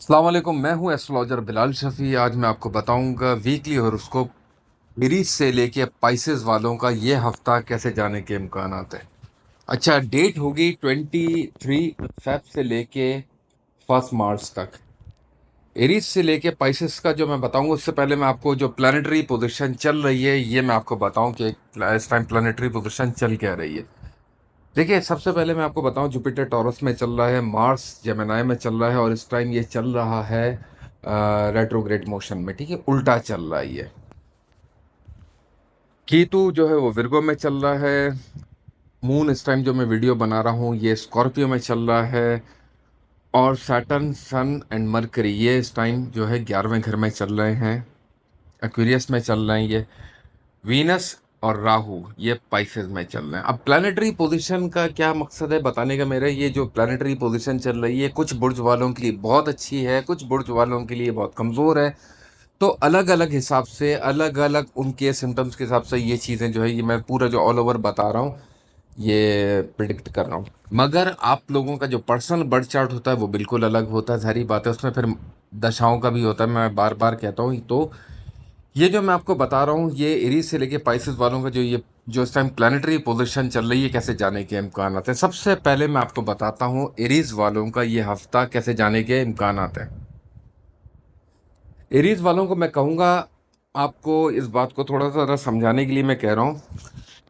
अस्सलाम वालेकुम। मैं हूं एस्ट्रोलॉजर बिलाल शफी। आज मैं आपको बताऊंगा वीकली हॉरोस्कोप एरीज से लेके पाइसेस वालों का ये हफ्ता कैसे जाने के इम्कान हैं। अच्छा, डेट होगी 23 फेब से लेके 1 मार्च तक। एरीज से लेके पाइसेस का जो मैं बताऊंगा, उससे पहले मैं आपको जो प्लानिटरी पोजीशन चल रही है ये मैं आपको बताऊं कि इस टाइम प्लानिटरी पोजीशन चल क्या रही है। देखिए, सबसे पहले मैं आपको बताऊं, जुपिटर टॉरस में चल रहा है, मार्स जेमिनाई में चल रहा है, और इस टाइम ये चल रहा है रेट्रोग्रेड मोशन में। ठीक है, उल्टा चल रहा है ये। केतु जो है वो विर्गो में चल रहा है। मून इस टाइम जो मैं वीडियो बना रहा हूँ ये स्कॉर्पियो में चल रहा है। और सैटर्न, सन एंड मरकरी ये इस टाइम जो है 11वें घर में चल रहे हैं, एक्वेरियस में चल रहे हैं ये। वीनस और राहु ये पाइसेस में चल रहे हैं। अब प्लानिटरी पोजीशन का क्या मकसद है बताने का मेरा, ये जो प्लानिटरी पोजीशन चल रही है कुछ बुर्ज वालों के लिए बहुत अच्छी है, कुछ बुर्ज वालों के लिए बहुत कमज़ोर है। तो अलग अलग हिसाब से, अलग अलग उनके सिम्टम्स के हिसाब से ये चीज़ें जो है, ये मैं पूरा जो ऑल ओवर बता रहा हूँ ये प्रिडिक्ट कर रहा हूँ। मगर आप लोगों का जो पर्सनल बर्थ चार्ट होता है वो बिल्कुल अलग होता है, सारी बातें उसमें फिर दशाओं का भी होता है, मैं बार बार कहता हूँ। तो ये जो मैं आपको बता रहा हूँ ये एरीज से लेके पाइसेस वालों का जो इस टाइम प्लानिटरी पोजीशन चल रही है कैसे जाने के इम्कान आते हैं। सबसे पहले मैं आपको बताता हूँ एरीज वालों का ये हफ्ता कैसे जाने के इम्कान आते हैं। एरीज वालों को मैं कहूँगा, आपको इस बात को थोड़ा सा ज़रा समझाने के लिए मैं कह रहा हूँ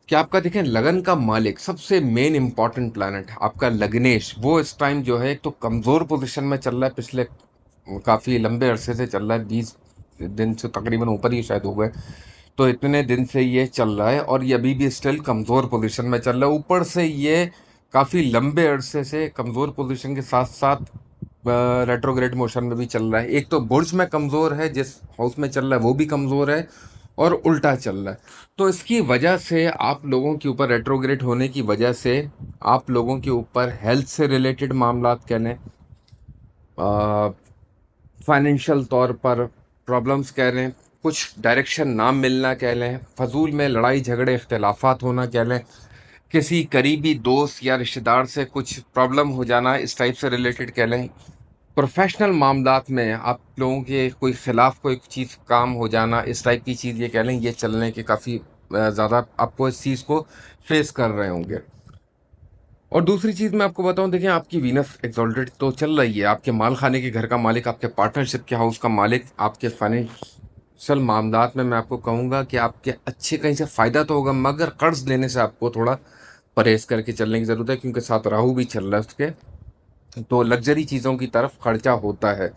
कि आपका देखें, लगन का मालिक सबसे मेन इंपॉर्टेंट प्लैनेट आपका लग्नेश, वो इस टाइम जो है एक तो कमज़ोर पोजीशन में चल रहा है, पिछले काफ़ी लंबे अरसे से चल रहा है, 20 दिन से तकरीबन ऊपर ही शायद हो गए। तो इतने दिन से ये चल रहा है और ये अभी भी स्टिल कमज़ोर पोजीशन में चल रहा है। ऊपर से ये काफ़ी लंबे अरसे से कमज़ोर पोजीशन के साथ साथ रेट्रोग्रेड मोशन में भी चल रहा है। एक तो बुर्ज में कमज़ोर है, जिस हाउस में चल रहा है वो भी कमज़ोर है, और उल्टा चल रहा है। तो इसकी वजह से आप लोगों के ऊपर, रेट्रोग्रेड होने की वजह से आप लोगों के ऊपर हेल्थ से रिलेटेड मामला कह लें, फाइनेंशियल तौर पर प्रॉब्लम्स कह लें, कुछ डायरेक्शन ना मिलना कह लें, फजूल में लड़ाई झगड़े इख्तलाफात होना कह लें, किसी करीबी दोस्त या रिश्तेदार से कुछ प्रॉब्लम हो जाना इस टाइप से रिलेटेड कह लें, प्रोफेशनल मामलात में आप लोगों के कोई खिलाफ कोई चीज़ काम हो जाना, इस टाइप की चीज़ ये कह लें, ये चलने के काफ़ी ज़्यादा आपको इस चीज़ को फेस कर रहे होंगे। और दूसरी चीज़ मैं आपको बताऊं, देखिए आपकी वीनस एक्सॉल्टेड तो चल रही है, आपके माल खाने के घर का मालिक, आपके पार्टनरशिप के हाउस का मालिक, आपके फाइनेंशियल मामलात में मैं आपको कहूँगा कि आपके अच्छे कहीं से फ़ायदा तो होगा, मगर कर्ज लेने से आपको थोड़ा परहेज करके चलने की ज़रूरत है, क्योंकि साथ राहु भी चल रहा है उसके। तो लग्जरी चीज़ों की तरफ खर्चा होता है।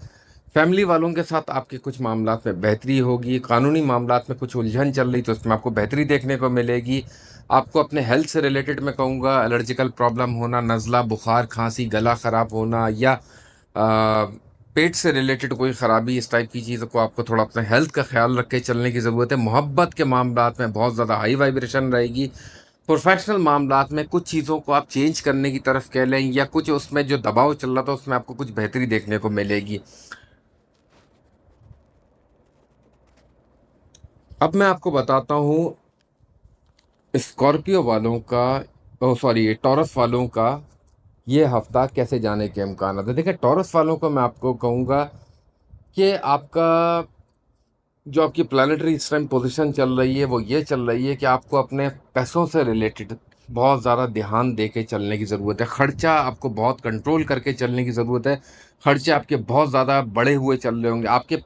फैमिली वालों के साथ आपके कुछ मामलात में बेहतरी होगी, कानूनी मामलात में कुछ उलझन चल रही तो उसमें आपको बेहतरी देखने को मिलेगी। आपको अपने हेल्थ से रिलेटेड मैं कहूँगा, एलर्जिकल प्रॉब्लम होना, नज़ला, बुखार, खांसी, गला ख़राब होना, या पेट से रिलेटेड कोई ख़राबी, इस टाइप की चीज़ों को आपको थोड़ा अपने हेल्थ का ख्याल रख के चलने की ज़रूरत है। मोहब्बत के मामलात में बहुत ज़्यादा हाई वाइब्रेशन रहेगी। प्रोफेशनल मामलात में कुछ चीज़ों को आप चेंज करने की तरफ कह लें, या कुछ उसमें जो दबाव चल रहा था उसमें आपको कुछ बेहतरी देखने को मिलेगी। अब मैं आपको बताता हूँ स्कॉर्पियो वालों का, ओ सॉरी, टॉरस वालों का ये हफ्ता कैसे जाने के इम्कान है। देखिए, टॉरस वालों को मैं आपको कहूँगा कि आपका जो आपकी प्लानिटरी इस टाइम पोजीशन चल रही है वो ये चल रही है कि आपको अपने पैसों से रिलेटेड बहुत ज़्यादा ध्यान दे के चलने की ज़रूरत है। खर्चा आपको बहुत कंट्रोल करके चलने की ज़रूरत है। खर्चे आपके बहुत ज़्यादा बढ़े हुए चल रहे होंगे। आपके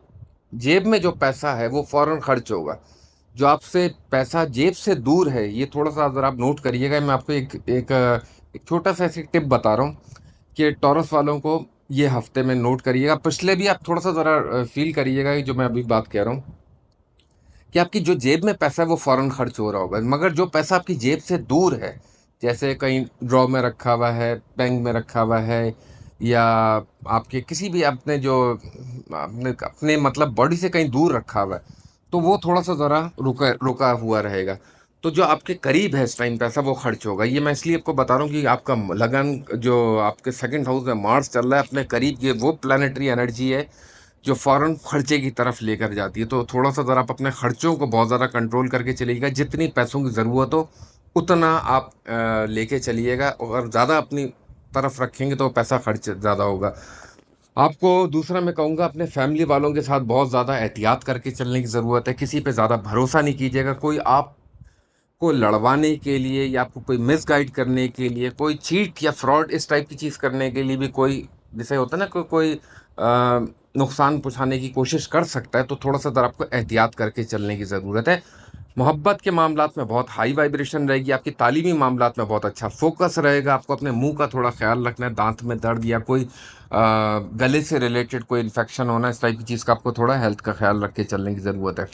जेब में जो पैसा है वो फ़ौरन खर्च होगा। जो आपसे पैसा जेब से दूर है, ये थोड़ा सा अगर आप नोट करिएगा। मैं आपको एक छोटा सा ऐसे टिप बता रहा हूँ कि टॉरस वालों को ये हफ्ते में नोट करिएगा। पिछले भी आप थोड़ा सा ज़रा फील करिएगा कि जो मैं अभी बात कह रहा हूँ, कि आपकी जो जेब में पैसा है वो फ़ौरन खर्च हो रहा होगा, मगर जो पैसा आपकी जेब से दूर है, जैसे कहीं ड्रॉ में रखा हुआ है, बैंक में रखा हुआ है, या आपके किसी भी अपने जो अपने अपने मतलब बॉडी से कहीं दूर रखा हुआ है, तो वो थोड़ा सा ज़रा रुका रुका हुआ रहेगा। तो जो आपके करीब है इस टाइम पैसा वो खर्च होगा। ये मैं इसलिए आपको बता रहा हूँ कि आपका लगन जो आपके सेकंड हाउस में मार्स चल रहा है अपने करीब, ये वो प्लानिटरी एनर्जी है जो फ़ौरन खर्चे की तरफ लेकर जाती है। तो थोड़ा सा ज़रा आप अपने खर्चों को बहुत ज़्यादा कंट्रोल करके चलिएगा। जितनी पैसों की ज़रूरत हो उतना आप लेके चलिएगा, और ज़्यादा अपनी तरफ रखेंगे तो पैसा खर्च ज़्यादा होगा। آپ کو دوسرا میں کہوں گا اپنے فیملی والوں کے ساتھ بہت زیادہ احتیاط کر کے چلنے کی ضرورت ہے. کسی پہ زیادہ بھروسہ نہیں کیجیے گا. کوئی آپ کو لڑوانے کے لیے یا آپ کو کوئی مس گائڈ کرنے کے لیے، کوئی چیٹ یا فراڈ اس ٹائپ کی چیز کرنے کے لیے بھی کوئی، جیسے ہوتا ہے نا کوئی نقصان پہنچانے کی کوشش کر سکتا ہے، تو تھوڑا سا ذرا آپ کو احتیاط کر کے چلنے کی ضرورت ہے. محبت کے معاملات میں بہت ہائی وائبریشن رہے گی. آپ کی تعلیمی معاملات میں بہت اچھا فوکس رہے گا. آپ کو اپنے منہ کا تھوڑا خیال رکھنا ہے. دانت میں درد یا کوئی گلے سے ریلیٹڈ کوئی انفیکشن ہونا، اس ٹائپ کی چیز کا آپ کو تھوڑا ہیلتھ کا خیال رکھ کے چلنے کی ضرورت ہے.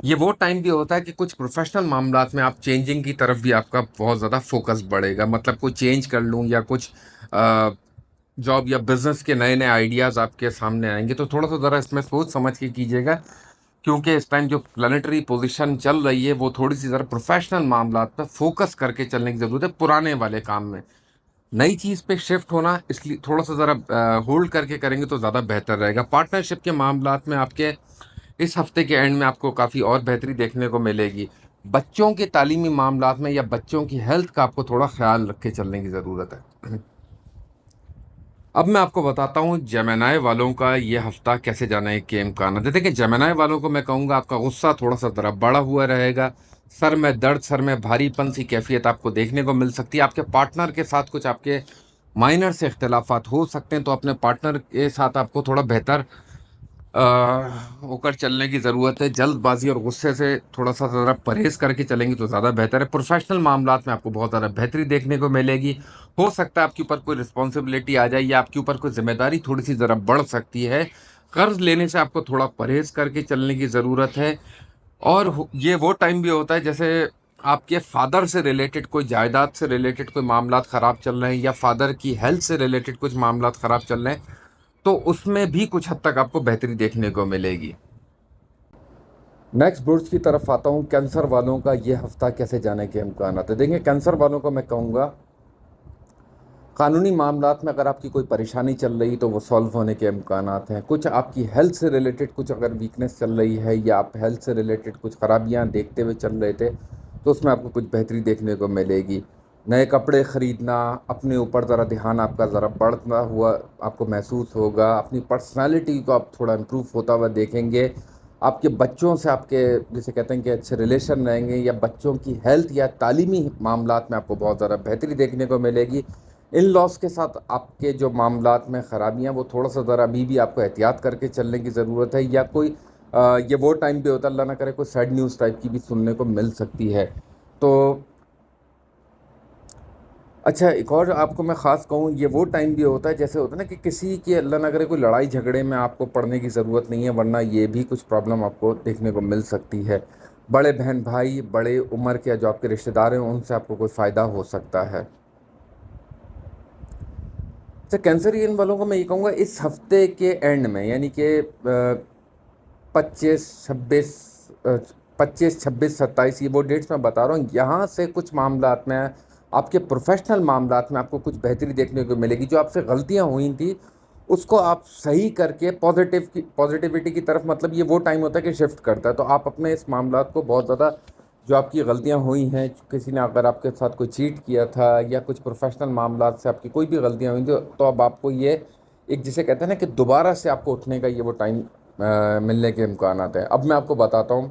یہ وہ ٹائم بھی ہوتا ہے کہ کچھ پروفیشنل معاملات میں آپ چینجنگ کی طرف بھی آپ کا بہت زیادہ فوکس بڑھے گا. مطلب کوئی چینج کر لوں یا کچھ جاب یا بزنس کے نئے نئے آئیڈیاز آپ کے سامنے آئیں گے، تو تھوڑا سا ذرا اس میں سوچ سمجھ کے کیجیے گا. کیونکہ اس ٹائم جو پلانٹری پوزیشن چل رہی ہے وہ تھوڑی سی ذرا پروفیشنل معاملات پہ فوکس کر کے چلنے کی ضرورت ہے. پرانے والے کام میں نئی چیز پہ شفٹ ہونا، اس لیے تھوڑا سا ذرا ہولڈ کر کے کریں گے تو زیادہ بہتر رہے گا. پارٹنرشپ کے معاملات میں آپ کے اس ہفتے کے اینڈ میں آپ کو کافی اور بہتری دیکھنے کو ملے گی. بچوں کے تعلیمی معاملات میں یا بچوں کی ہیلتھ کا آپ کو تھوڑا خیال رکھ کے چلنے کی ضرورت ہے. اب میں آپ کو بتاتا ہوں جیمنائی والوں کا یہ ہفتہ کیسے جانے کے امکانات ہے. دیکھیں جیمنائی والوں کو میں کہوں گا آپ کا غصہ تھوڑا سا ذرا بڑا ہوا رہے گا. سر میں درد، سر میں بھاری پن سی کیفیت آپ کو دیکھنے کو مل سکتی ہے. آپ کے پارٹنر کے ساتھ کچھ آپ کے مائنر سے اختلافات ہو سکتے ہیں، تو اپنے پارٹنر کے ساتھ آپ کو تھوڑا بہتر ہو کر چلنے کی ضرورت ہے. جلد بازی اور غصے سے تھوڑا سا ذرا پرہیز کر کے چلیں گے تو زیادہ بہتر ہے. پروفیشنل معاملات میں آپ کو بہت زیادہ بہتری دیکھنے کو ملے گی. ہو سکتا ہے آپ کے اوپر کوئی رسپانسبلٹی آ جائے یا آپ کے اوپر کوئی ذمہ داری تھوڑی سی ذرا بڑھ سکتی ہے. قرض لینے سے آپ کو تھوڑا پرہیز کر کے چلنے کی ضرورت ہے. اور یہ وہ ٹائم بھی ہوتا ہے جیسے آپ کے فادر سے ریلیٹڈ کوئی جائیداد سے ریلیٹڈ کوئی معاملات خراب چل رہے ہیں یا فادر کی ہیلتھ سے ریلیٹڈ کچھ معاملات خراب چل رہے ہیں، تو اس میں بھی کچھ حد تک آپ کو بہتری دیکھنے کو ملے گی. نیکسٹ برج کی طرف آتا ہوں. کینسر والوں کا یہ ہفتہ کیسے جانے کے امکانات ہے. دیکھیں کینسر والوں کو میں کہوں گا قانونی معاملات میں اگر آپ کی کوئی پریشانی چل رہی تو وہ سالو ہونے کے امکانات ہیں. کچھ آپ کی ہیلتھ سے ریلیٹڈ کچھ اگر ویکنس چل رہی ہے یا آپ ہیلتھ سے ریلیٹڈ کچھ خرابیاں دیکھتے ہوئے چل رہے تھے، تو اس میں آپ کو کچھ بہتری دیکھنے کو ملے گی. نئے کپڑے خریدنا، اپنے اوپر ذرا دھیان آپ کا ذرا بڑھنا ہوا آپ کو محسوس ہوگا. اپنی پرسنالٹی کو آپ تھوڑا امپروو ہوتا ہوا دیکھیں گے. آپ کے بچوں سے آپ کے جیسے کہتے ہیں کہ اچھے ریلیشن رہیں گے، یا بچوں کی ہیلتھ یا تعلیمی معاملات میں آپ کو بہت زیادہ بہتری دیکھنے کو ملے گی. ان لاس کے ساتھ آپ کے جو معاملات میں خرابیاں، وہ تھوڑا سا ذرا ابھی بھی آپ کو احتیاط کر کے چلنے کی ضرورت ہے. یا کوئی یہ وہ ٹائم بھی ہوتا ہے، اللہ نہ کرے کوئی سیڈ نیوز ٹائپ کی بھی سننے کو مل سکتی ہے. تو اچھا ایک اور آپ کو میں خاص کہوں، یہ وہ ٹائم بھی ہوتا ہے جیسے ہوتا ہے نا کہ کسی کے اللہ نہ کرے کوئی لڑائی جھگڑے میں آپ کو پڑنے کی ضرورت نہیں ہے، ورنہ یہ بھی کچھ پرابلم آپ کو دیکھنے کو مل سکتی ہے. بڑے بہن بھائی، بڑے عمر کے جو آپ کے رشتہ دار ہیں، ان سے آپ کو کوئی فائدہ ہو سکتا ہے. اچھا کینسرین والوں کو میں یہ کہوں گا اس ہفتے کے اینڈ میں، یعنی کہ 25 26 27 یہ وہ ڈیٹس میں بتا رہا ہوں، یہاں سے کچھ معاملات میں آپ کے پروفیشنل معاملات میں آپ کو کچھ بہتری دیکھنے کو ملے گی. جو آپ سے غلطیاں ہوئی تھیں اس کو آپ صحیح کر کے پازیٹیوٹی کی طرف، مطلب یہ وہ ٹائم ہوتا ہے کہ شفٹ کرتا ہے. تو آپ اپنے اس معاملات کو بہت زیادہ، جو آپ کی غلطیاں ہوئی ہیں، کسی نے اگر آپ کے ساتھ کوئی چیٹ کیا تھا یا کچھ پروفیشنل معاملات سے آپ کی کوئی بھی غلطیاں ہوئی تھیں، تو اب آپ کو یہ ایک جسے کہتے ہیں نا کہ دوبارہ سے آپ کو اٹھنے کا یہ وہ ٹائم ملنے کے امکانات ہیں. اب میں آپ کو بتاتا ہوں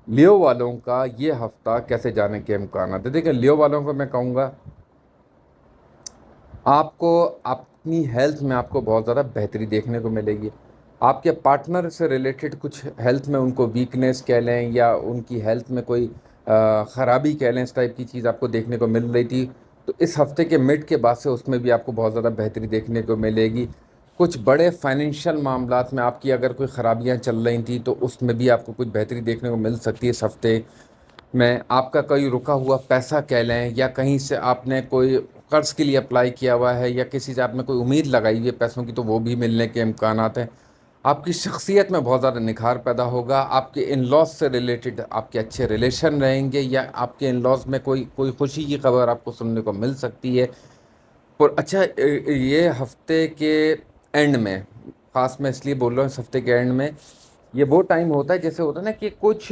لیو والوں کا یہ ہفتہ کیسے جانے کے امکانات ہیں. دیکھیں لیو والوں کو میں کہوں گا آپ کو اپنی ہیلتھ میں آپ کو بہت زیادہ بہتری دیکھنے کو ملے گی. آپ کے پارٹنر سے ریلیٹڈ کچھ ہیلتھ میں ان کو ویکنیس کہہ لیں یا ان کی ہیلتھ میں کوئی خرابی کہہ لیں، اس ٹائپ کی چیز آپ کو دیکھنے کو مل رہی تھی، تو اس ہفتے کے مڈ کے بعد سے اس میں بھی آپ کو بہت زیادہ بہتری دیکھنے کو ملے گی. کچھ بڑے فائنینشیل معاملات میں آپ کی اگر کوئی خرابیاں چل رہی تھیں تو اس میں بھی آپ کو کچھ بہتری دیکھنے کو مل سکتی ہے. اس ہفتے میں آپ کا کوئی رکا ہوا پیسہ کہہ لیں، یا کہیں سے آپ نے کوئی قرض کے لیے اپلائی کیا ہوا ہے یا کسی سے آپ نے کوئی امید لگائی ہوئی ہے پیسوں کی، تو وہ بھی ملنے کے امکانات ہیں. آپ کی شخصیت میں بہت زیادہ نکھار پیدا ہوگا. آپ کے ان لاس سے ریلیٹڈ آپ کے اچھے ریلیشن رہیں گے، یا آپ کے ان لاس میں کوئی خوشی کی خبر آپ کو سننے کو مل سکتی ہے. اور اچھا یہ ہفتے کے اینڈ میں، خاص میں اس لیے بول رہا ہوں اس ہفتے کے اینڈ میں، یہ وہ ٹائم ہوتا ہے جیسے ہوتا ہے نا کہ کچھ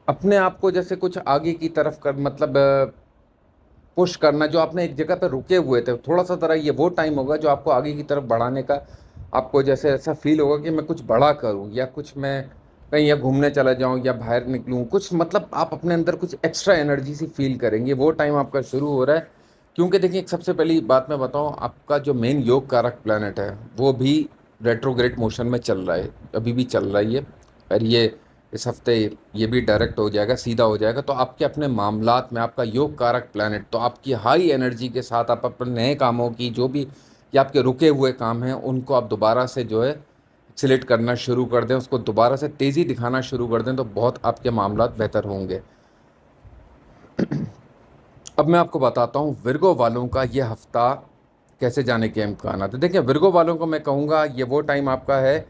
اپنے آپ کو جیسے کچھ آگے کی طرف کر، مطلب पुश करना, जो आपने एक जगह पे रुके हुए थे, थोड़ा सा ज़रा ये वो टाइम होगा जो आपको आगे की तरफ बढ़ाने का, आपको जैसे ऐसा फील होगा कि मैं कुछ बड़ा करूं, या कुछ मैं कहीं या घूमने चला जाऊं या बाहर निकलूं, कुछ मतलब आप अपने अंदर कुछ एक्स्ट्रा एनर्जी सी फील करेंगे, वो टाइम आपका शुरू हो रहा है। क्योंकि देखिए, एक सबसे पहली बात मैं बताऊं, आपका जो मेन योग कारक प्लैनेट है वो भी रेट्रोग्रेड मोशन में चल रहा है, अभी भी चल रहा है ये। और ये इस हफ्ते ये भी डायरेक्ट हो जाएगा, सीधा हो जाएगा। तो आपके अपने मामलात में आपका योग कारक प्लैनेट, तो आपकी हाई एनर्जी के साथ आप अपने नए कामों की, जो भी या आपके रुके हुए काम हैं, उनको आप दोबारा से जो है एक्सीलेट करना शुरू कर दें, उसको दोबारा से तेज़ी दिखाना शुरू कर दें, तो बहुत आपके मामलात बेहतर होंगे। अब मैं आपको बताता हूँ विर्गो वालों का ये हफ्ता कैसे जाने के इम्कान है। देखिए, विर्गो वालों को मैं कहूँगा ये वो टाइम आपका है,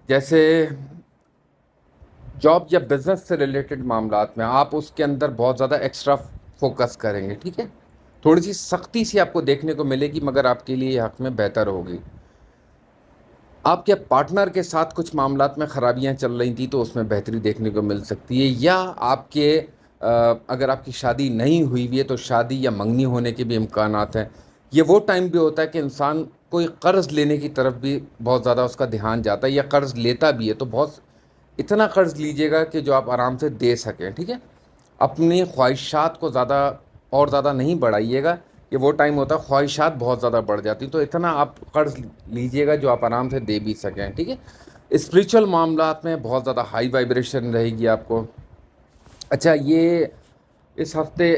जैसे जॉब या बिजनेस से रिलेटेड मामलात में आप उसके अंदर बहुत ज़्यादा एक्स्ट्रा फोकस करेंगे, ठीक है। थोड़ी सी सख्ती सी आपको देखने को मिलेगी, मगर आपके लिए हक में बेहतर होगी। आपके पार्टनर के साथ कुछ मामलात में ख़राबियाँ चल रही थी, तो उसमें बेहतरी देखने को मिल सकती है। या आपके अगर आपकी शादी नहीं हुई हुई है तो शादी या मंगनी होने के भी इम्कानात हैं। ये वो टाइम भी होता है कि इंसान कोई कर्ज़ लेने की तरफ भी बहुत ज़्यादा उसका ध्यान जाता है, या कर्ज़ लेता भी है तो बहुत इतना कर्ज़ लीजिएगा कि जो आप आराम से दे सकें, ठीक है। अपनी ख्वाहिशात को ज़्यादा और ज़्यादा नहीं बढ़ाइएगा। ये वो टाइम होता है ख्वाहिशात बहुत ज़्यादा बढ़ जाती, तो इतना आप कर्ज लीजिएगा जो आप आराम से दे भी सकें, ठीक है। स्पिरिचुअल मामलात में बहुत ज़्यादा हाई वाइब्रेशन रहेगी आपको। अच्छा, ये इस हफ्ते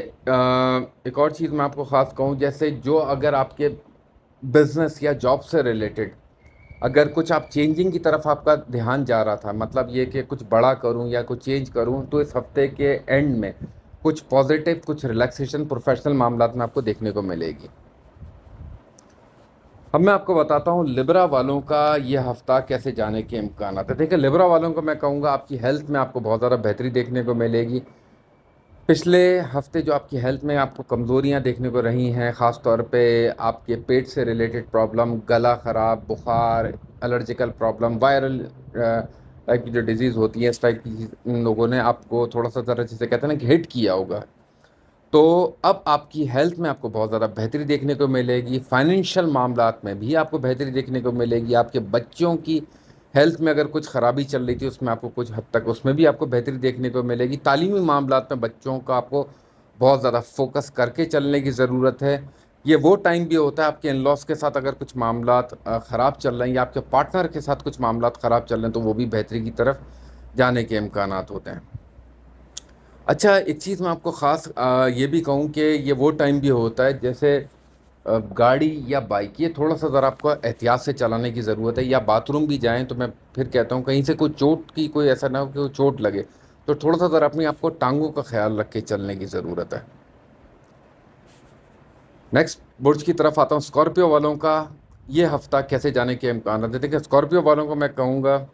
एक और चीज़ मैं आपको ख़ास कहूँ, जैसे जो अगर आपके बिजनेस या जॉब से रिलेटेड अगर कुछ आप चेंजिंग की तरफ आपका ध्यान जा रहा था, मतलब ये कि कुछ बड़ा करूं या कुछ चेंज करूं, तो इस हफ्ते के एंड में कुछ पॉजिटिव, कुछ रिलैक्सेशन प्रोफेशनल मामलात में आपको देखने को मिलेगी। अब मैं आपको बताता हूँ लिब्रा वालों का ये हफ्ता कैसे जाने के इम्कान है। देखिए, लिब्रा वालों को मैं कहूँगा आपकी हेल्थ में आपको बहुत ज़्यादा बेहतरी देखने को मिलेगी। पिछले हफ्ते जो आपकी हेल्थ में आपको कमज़ोरियां देखने को रही हैं, ख़ास तौर पे आपके पेट से रिलेटेड प्रॉब्लम, गला ख़राब, बुखार, एलर्जिकल प्रॉब्लम, वायरल टाइप की जो डिजीज़ होती है, इस टाइप की इन लोगों ने आपको थोड़ा सा ज़रा, जिसे कहते हैं ना कि हिट किया होगा। तो अब आपकी हेल्थ में आपको बहुत ज़्यादा बेहतरी देखने को मिलेगी। फाइनेंशियल मामलात में भी आपको बेहतरी देखने को मिलेगी। आपके बच्चों की हेल्थ में अगर कुछ ख़राबी चल रही थी, उसमें आपको कुछ हद तक उसमें भी आपको बेहतरी देखने को मिलेगी। तालीमी मामलात में बच्चों का आपको बहुत ज़्यादा फोकस करके चलने की ज़रूरत है। ये वो टाइम भी होता है आपके इन लॉस के साथ अगर कुछ मामलात ख़राब चल रहे हैं, या आपके पार्टनर के साथ कुछ मामलात ख़राब चल रहे हैं, तो वो भी बेहतरी की तरफ जाने के इम्कानात होते हैं। अच्छा, एक चीज़ मैं आपको ख़ास ये भी कहूँ कि ये वो टाइम भी होता है, जैसे गाड़ी या बाइक, ये थोड़ा सा ज़रा आपको एहतियात से चलाने की ज़रूरत है। या बाथरूम भी जाएं तो मैं फिर कहता हूँ कहीं से कोई चोट की, कोई ऐसा ना हो कि कोई चोट लगे, तो थोड़ा सा ज़रा अपनी आपको टांगों का ख्याल रख के चलने की ज़रूरत है। नेक्स्ट बुर्ज की तरफ आता हूँ, स्कॉर्पियो वालों का ये हफ्ता कैसे जाने के इम्कान है। देखिए, स्कॉर्पियो वालों को मैं कहूँगा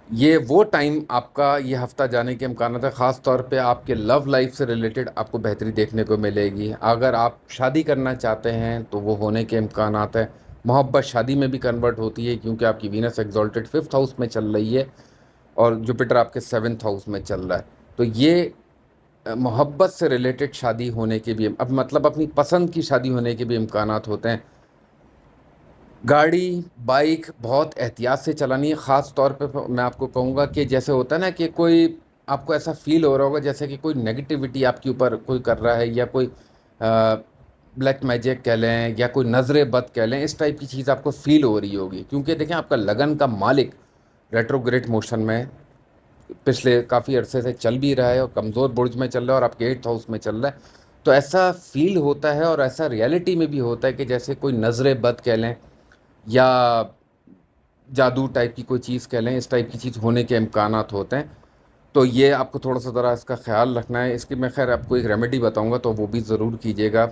ये वो टाइम आपका ये हफ्ता जाने के इम्कान है, ख़ास तौर पे आपके लव लाइफ से रिलेटेड आपको बेहतरी देखने को मिलेगी। अगर आप शादी करना चाहते हैं तो वो होने के इम्कानात हैं। मोहब्बत शादी में भी कन्वर्ट होती है, क्योंकि आपकी वीनस एक्सॉल्टेड 5th हाउस में चल रही है और जुपिटर आपके 7th हाउस में चल रहा है। तो ये मोहब्बत से रिलेटेड शादी होने के भी, अब मतलब अपनी पसंद की शादी होने के भी इम्कानात होते हैं। गाड़ी बाइक बहुत एहतियात से चलानी है। ख़ास तौर पे मैं आपको कहूँगा कि जैसे होता है ना कि कोई आपको ऐसा फील हो रहा होगा जैसे कि कोई नेगेटिविटी आपके ऊपर कोई कर रहा है, या कोई ब्लैक मैजिक कह लें, या कोई नज़र बद कह लें, इस टाइप की चीज़ आपको फील हो रही होगी। क्योंकि देखें, आपका लगन का मालिक रेट्रोग्रेड मोशन में पिछले काफ़ी अरसे से चल भी रहा है और कमज़ोर बुर्ज में चल रहा है और आपके 8th हाउस में चल रहा है। तो ऐसा फील होता है और ऐसा रियलिटी में भी होता है कि जैसे कोई नज़र बद कह लें या जादू टाइप की कोई चीज़ कह लें, इस टाइप की चीज़ होने के इम्कानात होते हैं। तो ये आपको थोड़ा सा ज़रा इसका ख्याल रखना है। इसकी मैं खैर आपको एक रेमेडी बताऊंगा, तो वो भी ज़रूर कीजिएगा।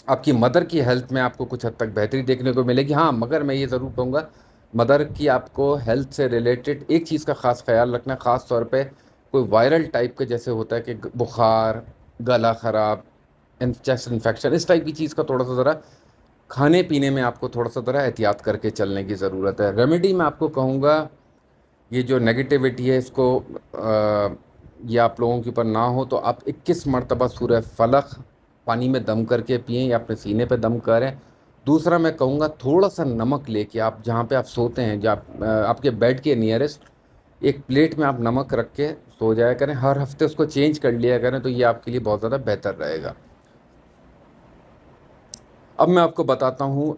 आपकी मदर की हेल्थ में आपको कुछ हद तक बेहतरी देखने को मिलेगी। हाँ, मगर मैं ये ज़रूर कहूँगा, मदर की आपको हेल्थ से रिलेटेड एक चीज़ का ख़ास ख्याल रखना है। ख़ास तौर पे कोई वायरल टाइप के जैसे होता है कि बुखार, गला ख़राब, चेस्ट इन्फेक्शन, इस टाइप की चीज़ का थोड़ा सा ज़रा खाने पीने में आपको थोड़ा सा ज़रा एहतियात करके चलने की ज़रूरत है। रेमेडी मैं आपको कहूँगा, ये जो नेगेटिविटी है इसको یہ آپ لوگوں کے اوپر نہ ہو تو آپ 21 مرتبہ سورہ فلق پانی میں دم کر کے پئیں یا اپنے سینے پہ دم کریں۔ دوسرا میں کہوں گا تھوڑا سا نمک لے کے آپ جہاں پہ آپ سوتے ہیں، جہاں آپ کے بیڈ کے نیئرسٹ ایک پلیٹ میں آپ نمک رکھ کے سو جایا کریں، ہر ہفتے اس کو چینج کر لیا کریں، تو یہ آپ کے لیے بہت زیادہ بہتر رہے گا۔ اب میں آپ کو بتاتا ہوں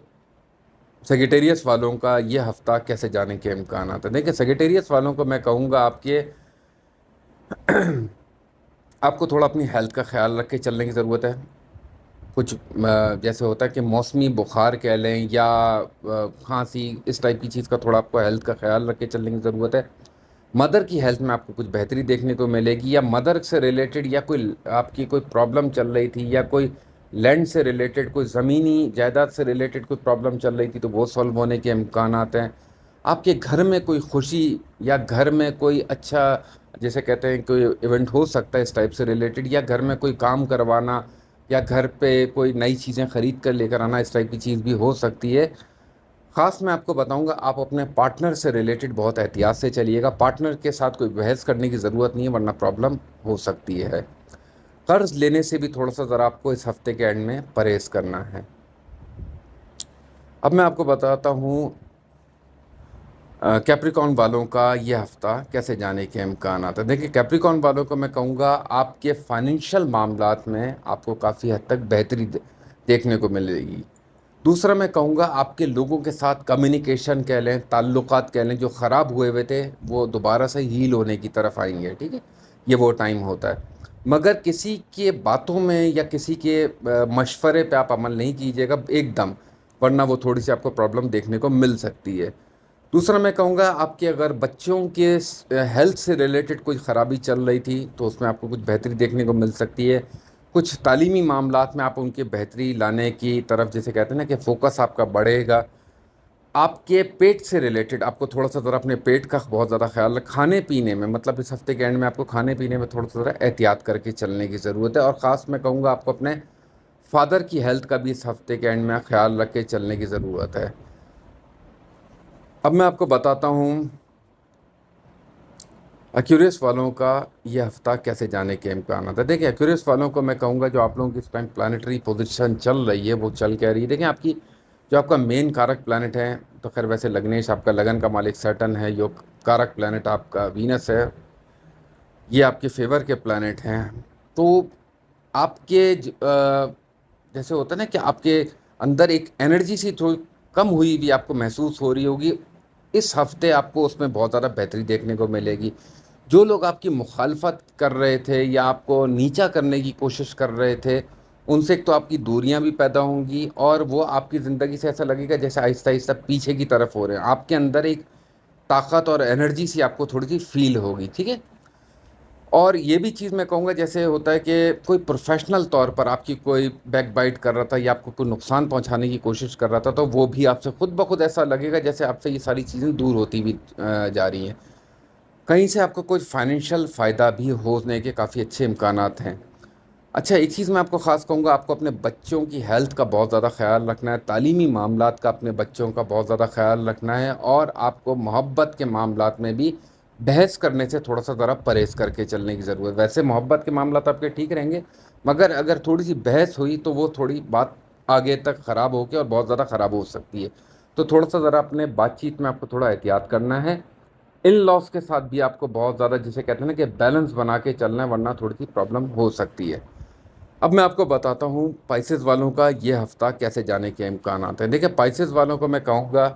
سیگیٹیریس والوں کا یہ ہفتہ کیسے جانے کے امکانات ہیں۔ دیکھیں سیگیٹیریس والوں کو میں کہوں گا آپ کو تھوڑا اپنی ہیلتھ کا خیال رکھ کے چلنے کی ضرورت ہے۔ کچھ جیسے ہوتا ہے کہ موسمی بخار کہہ لیں یا کھانسی، اس ٹائپ کی چیز کا تھوڑا آپ کو ہیلتھ کا خیال رکھ کے چلنے کی ضرورت ہے۔ مدر کی ہیلتھ میں آپ کو کچھ بہتری دیکھنے کو ملے گی، یا مدر سے ریلیٹڈ یا کوئی آپ کی کوئی پرابلم چل رہی تھی، یا کوئی لینڈ سے ریلیٹڈ، کوئی زمینی جائیداد سے ریلیٹڈ کوئی پرابلم چل رہی تھی تو وہ سولو ہونے کے امکانات ہیں۔ آپ کے گھر میں کوئی خوشی یا گھر میں کوئی اچھا جیسے کہتے ہیں کوئی ایونٹ ہو سکتا ہے اس ٹائپ سے ریلیٹڈ، یا گھر میں کوئی کام کروانا، یا گھر پہ کوئی نئی چیزیں خرید کر لے کر آنا، اس ٹائپ کی چیز بھی ہو سکتی ہے۔ خاص میں آپ کو بتاؤں گا آپ اپنے پارٹنر سے ریلیٹڈ بہت احتیاط سے چلیے گا، پارٹنر کے ساتھ کوئی بحث کرنے کی ضرورت نہیں ہے ورنہ پرابلم ہو سکتی ہے۔ قرض لینے سے بھی تھوڑا سا ذرا آپ کو اس ہفتے کے اینڈ میں پرہیز کرنا ہے۔ اب میں آپ کو بتاتا ہوں کیپریکون والوں کا یہ ہفتہ کیسے جانے کے امکانات ہیں۔ دیکھیں کیپریکون والوں کو میں کہوں گا آپ کے فائنینشیل معاملات میں آپ کو کافی حد تک بہتری دیکھنے کو ملے گی۔ دوسرا میں کہوں گا آپ کے لوگوں کے ساتھ کمیونیکیشن کہہ لیں، تعلقات کہہ لیں، جو خراب ہوئے ہوئے تھے وہ دوبارہ سے ہیل ہونے کی طرف آئیں گے، ٹھیک ہے، یہ وہ ٹائم ہوتا ہے۔ مگر کسی کے باتوں میں یا کسی کے مشورے پہ آپ عمل نہیں کیجیے گا ایک دم، ورنہ وہ تھوڑی سی آپ کو پرابلم دیکھنے کو مل سکتی ہے۔ دوسرا میں کہوں گا آپ کے اگر بچوں کے ہیلتھ سے ریلیٹڈ کوئی خرابی چل رہی تھی تو اس میں آپ کو کچھ بہتری دیکھنے کو مل سکتی ہے۔ کچھ تعلیمی معاملات میں آپ ان کی بہتری لانے کی طرف جیسے کہتے ہیں نا کہ فوکس آپ کا بڑھے گا۔ آپ کے پیٹ سے ریلیٹڈ آپ کو تھوڑا سا ذرا اپنے پیٹ کا بہت زیادہ خیال رکھ، کھانے پینے میں مطلب اس ہفتے کے اینڈ میں آپ کو کھانے پینے میں تھوڑا سا ذرا احتیاط کر کے چلنے کی ضرورت ہے۔ اور خاص میں کہوں گا آپ کو اپنے فادر کی ہیلتھ کا بھی اس ہفتے کے اینڈ میں خیال رکھ کے چلنے کی ضرورت ہے۔ اب میں آپ کو بتاتا ہوں ایکوریس والوں کا یہ ہفتہ کیسے جانے کے امکانات ہے۔ دیکھیں ایکوریس والوں کو میں کہوں گا جو آپ لوگوں کی اس ٹائم پلانٹری پوزیشن چل رہی ہے وہ چل کہہ رہی ہے۔ دیکھیں آپ کی جو آپ کا مین کارک پلانٹ ہے تو خیر ویسے لگنیش آپ کا لگن کا مالک سیٹرن ہے، جو کارک پلانٹ آپ کا وینس ہے، یہ آپ کے فیور کے پلانٹ ہیں۔ تو آپ کے جیسے ہوتا ہے نا کہ آپ کے اندر ایک انرجی سی تھوڑی کم ہوئی بھی آپ کو محسوس ہو رہی ہوگی، اس ہفتے آپ کو اس میں بہت زیادہ بہتری دیکھنے کو ملے گی۔ جو لوگ آپ کی مخالفت کر رہے تھے یا آپ کو نیچا کرنے کی کوشش کر رہے تھے، ان سے ایک تو آپ کی دوریاں بھی پیدا ہوں گی اور وہ آپ کی زندگی سے ایسا لگے گا جیسے آہستہ آہستہ پیچھے کی طرف ہو رہے ہیں۔ آپ کے اندر ایک طاقت اور انرجی سی آپ کو تھوڑی سی فیل ہوگی، ٹھیک ہے۔ اور یہ بھی چیز میں کہوں گا جیسے ہوتا ہے کہ کوئی پروفیشنل طور پر آپ کی کوئی بیک بائٹ کر رہا تھا یا آپ کو کوئی نقصان پہنچانے کی کوشش کر رہا تھا تو وہ بھی آپ سے خود بخود ایسا لگے گا جیسے آپ سے یہ ساری چیزیں دور ہوتی بھی جا رہی ہیں۔ کہیں سے آپ کو کوئی فائنینشیل فائدہ بھی ہونے کے کافی اچھے امکانات ہیں۔ اچھا ایک چیز میں آپ کو خاص کہوں گا، آپ کو اپنے بچوں کی ہیلتھ کا بہت زیادہ خیال رکھنا ہے، تعلیمی معاملات کا اپنے بچوں کا بہت زیادہ خیال رکھنا ہے، اور آپ کو محبت کے معاملات میں بھی بحث کرنے سے تھوڑا سا ذرا پرہیز کر کے چلنے کی ضرورت ہے۔ ویسے محبت کے معاملات آپ کے ٹھیک رہیں گے، مگر اگر تھوڑی سی بحث ہوئی تو وہ تھوڑی بات آگے تک خراب ہو کے اور بہت زیادہ خراب ہو سکتی ہے۔ تو تھوڑا سا ذرا اپنے بات چیت میں آپ کو تھوڑا احتیاط کرنا ہے۔ ان لاس کے ساتھ بھی آپ کو بہت زیادہ جسے کہتے ہیں نا کہ بیلنس بنا کے چلنا ہے ورنہ تھوڑی سی پرابلم ہو سکتی ہے۔ اب میں آپ کو بتاتا ہوں پائسز والوں کا یہ ہفتہ کیسے جانے کے امکانات ہیں۔ دیکھیں پائسز والوں کو میں کہوں گا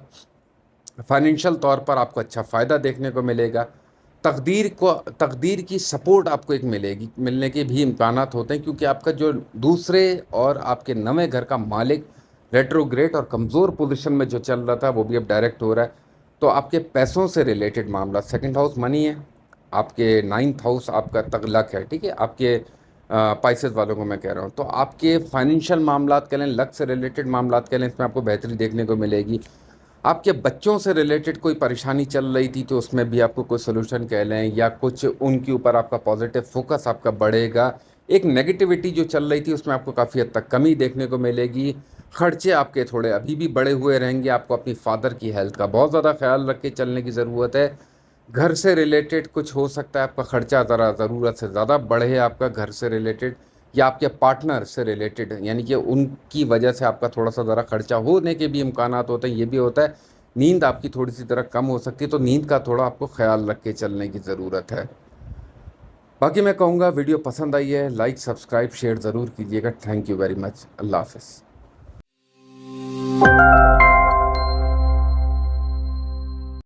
فائنینشیل طور پر آپ کو اچھا فائدہ دیکھنے کو ملے گا، تقدیر کی سپورٹ آپ کو ایک ملے گی، ملنے کے بھی امکانات ہوتے ہیں کیونکہ آپ کا جو دوسرے اور آپ کے نویں گھر کا مالک ریٹروگریڈ اور کمزور پوزیشن میں جو چل رہا تھا وہ بھی اب ڈائریکٹ ہو رہا ہے، تو آپ کے پیسوں سے ریلیٹڈ معاملہ، سیکنڈ ہاؤس منی ہے، آپ کے 9th ہاؤس آپ کا لک ہے، ٹھیک ہے، آپ کے پائسز والوں کو میں کہہ رہا ہوں، تو آپ کے فائنینشیل معاملات کہہ لیں، لک سے ریلیٹڈ معاملات کہہ لیں، اس میں آپ کو بہتری دیکھنے کو ملے گی۔ آپ کے بچوں سے ریلیٹڈ کوئی پریشانی چل رہی تھی تو اس میں بھی آپ کو کوئی سلوشن کہہ لیں یا کچھ ان کے اوپر آپ کا پازیٹیو فوکس آپ کا بڑھے گا۔ ایک نیگیٹیوٹی جو چل رہی تھی اس میں آپ کو کافی حد تک کمی دیکھنے کو ملے گی۔ خرچے آپ کے تھوڑے ابھی بھی بڑے ہوئے رہیں گے، آپ کو اپنی فادر کی ہیلتھ کا بہت زیادہ خیال رکھ کے چلنے کی ضرورت ہے۔ घर से रिलेटेड कुछ हो सकता है, आपका खर्चा ज़रा ज़रूरत से ज़्यादा बढ़े आपका घर से रिलेटेड, या आपके पार्टनर से रिलेटेड, यानी कि उनकी वजह से आपका थोड़ा सा ज़रा खर्चा होने के भी इम्कानात होते हैं। ये भी होता है, नींद आपकी थोड़ी सी तरह कम हो सकती है, तो नींद का थोड़ा आपको ख्याल रख के चलने की ज़रूरत है। बाकी मैं कहूँगा वीडियो पसंद आई है, लाइक सब्सक्राइब शेयर ज़रूर कीजिएगा। Thank you very much. Allah हाफ़िज़।